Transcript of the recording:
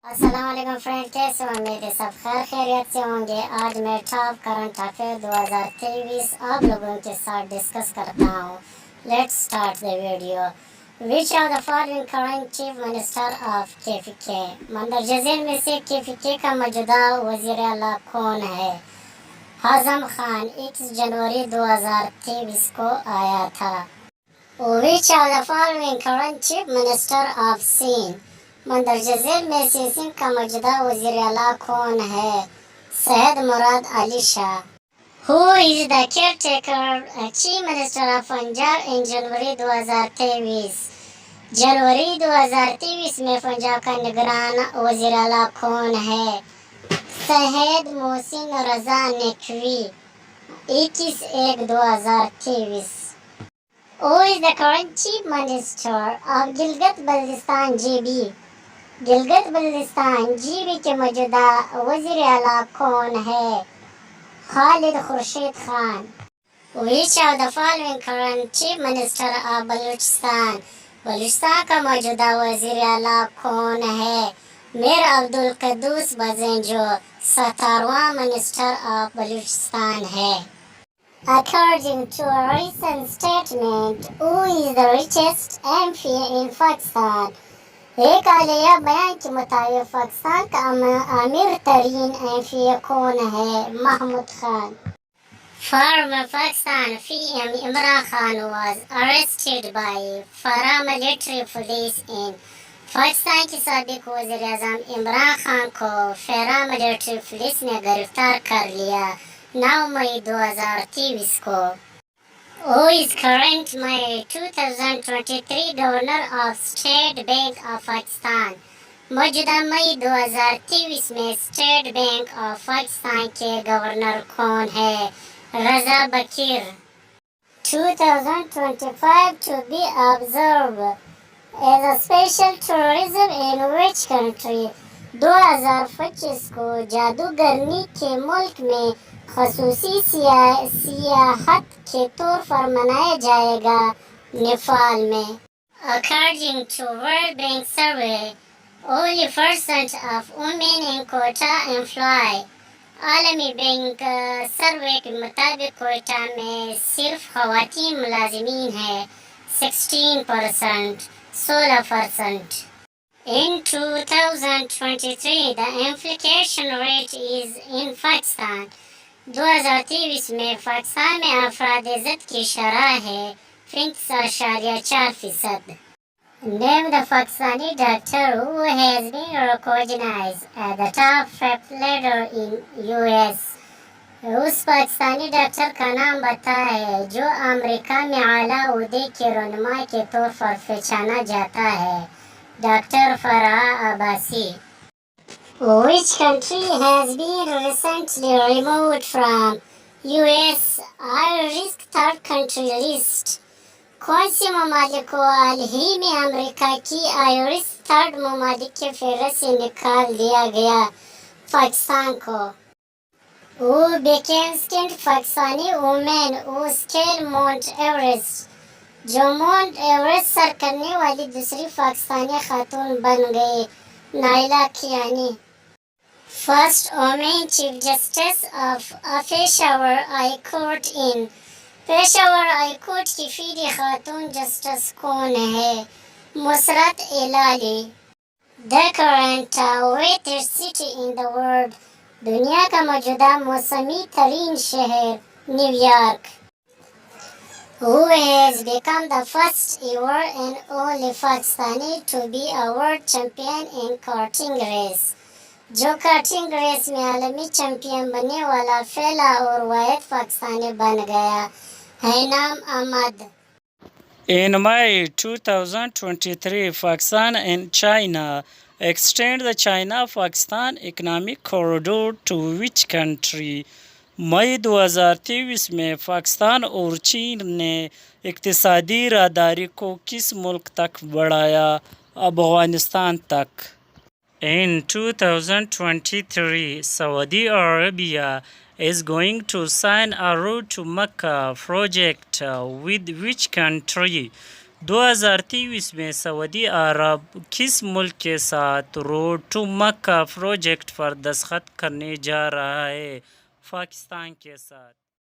अस्सलाम वालेकुम फ्रेंड, कैसे हो? उम्मीद है सब खैर खैरियत से होंगे। आज मैं टॉप करंट अफेयर 2023 आप लोगों के साथ डिस्कस करता हूँ। Let's start the video. Which of the following current chief minister of KPK? मंदरजा झील में से केपीके का मौजूदा वजीर आला कौन है? आजम खान 21 जनवरी 2023 को आया था। Which of the following current chief minister of Sindh? मंदरजा झील में से सिंध का मौजूदा वजीर आला कौन है? Syed Murad Ali Shah. Who is the caretaker chief minister of Punjab in January 2023? जनवरी 2023 में पंजाब का निगरान वजीर आला कौन है? Syed Mohsin Raza Naqvi 21/1/2023। Who is the current chief minister of Gilgit-Baltistan GB? Gilgit-Baltistan GB के मौजूदा वजीर आला कौन है? Khalid Khurshid Khan. Which of the following current chief minister of Balochistan? Balochistan का मौजूदा वजीर आला कौन है? मीर अब्दुल कुद्दूस बज़ेंजो 17वां मिनिस्टर ऑफ बलूचिस्तान है। According to a recent statement, who is the richest MP in Pakistan? एक हालिया बयान के मुताबिक पाकिस्तान का अमीर तरीन MP कौन है? Mahmood Khan. Former Pakistan PM Imran Khan was arrested by paramilitary police in Pakistan के साबिक वज़ीर आज़म इमरान खान को पैरामिलिट्री पुलिस ने गिरफ्तार कर लिया 9 मई 2023 को। Who is current May 2023 governor of state bank of Pakistan? मौजूदा मई 2023 में स्टेट बैंक ऑफ पाकिस्तान के गवर्नर कौन है? रजा बकीर। 2025 to be observed as a special tourism in which country? 2025 को जादूगरनी के मुल्क में खसूसी सियाहत के तौर पर मनाया जाएगा नेपाल में। According to World Bank survey, only % of women in quota employ। आलमी बैंक सर्वे के मुताबिक कोटा में सिर्फ ख़वातीन मुलाजिमीन है 16%। In 2023, the inflation rate is in Pakistan. 2023 में पाकिस्तान में अफराद-ए-ज़द की शरह है 35.4%. Name the Pakistani doctor who has been recognized at the top 5 leader in US. उस पाकिस्तानी डॉक्टर का नाम बताएं जो अमेरिका में आला उहदे के रहनुमा के तौर पर पहचाना जाता है। Doctor Farah Abbasi. Which country has been recently removed from US high-risk third country list? कौन से ममालिक को हाल ही में अमेरिका की high-risk थर्ड ममालिक के फेहरिस्त से निकाल दिया गया? पाकिस्तान को। Who became second Pakistani women who scaled Mount Everest? जो माउंट एवरेस्ट सर करने वाली दूसरी पाकिस्तानी खातून बन गई, Naila Kiani. First women chief justice of Peshawar high court in. Peshawar high court की पहली खातून जस्टिस कौन है? Musarrat इलाली। The current wettest city in the world? दुनिया का मौजूदा मौसमी तरीन शहर New York. Who has become the first ever and only Pakistani to be a world champion in karting race? जो karting रेस में आलमी चैंपियन बनने वाला पहला और वाहिद पाकिस्तानी बन गया है नाम Ahmad. In May 2023, Pakistan and China extend the China-Pakistan economic corridor to which country? मई 2023 में पाकिस्तान और चीन ने इक़्तिसादी राहदारी को किस मुल्क तक बढ़ाया? अफ़ग़ानिस्तान तक। In 2023, Saudi Arabia is going to sign a Road to Mecca project with which country? 2023 में सऊदी अरब किस मुल्क के साथ रोड टू मक्का प्रोजेक्ट पर दस्तखत करने जा रहा है? पाकिस्तान के साथ।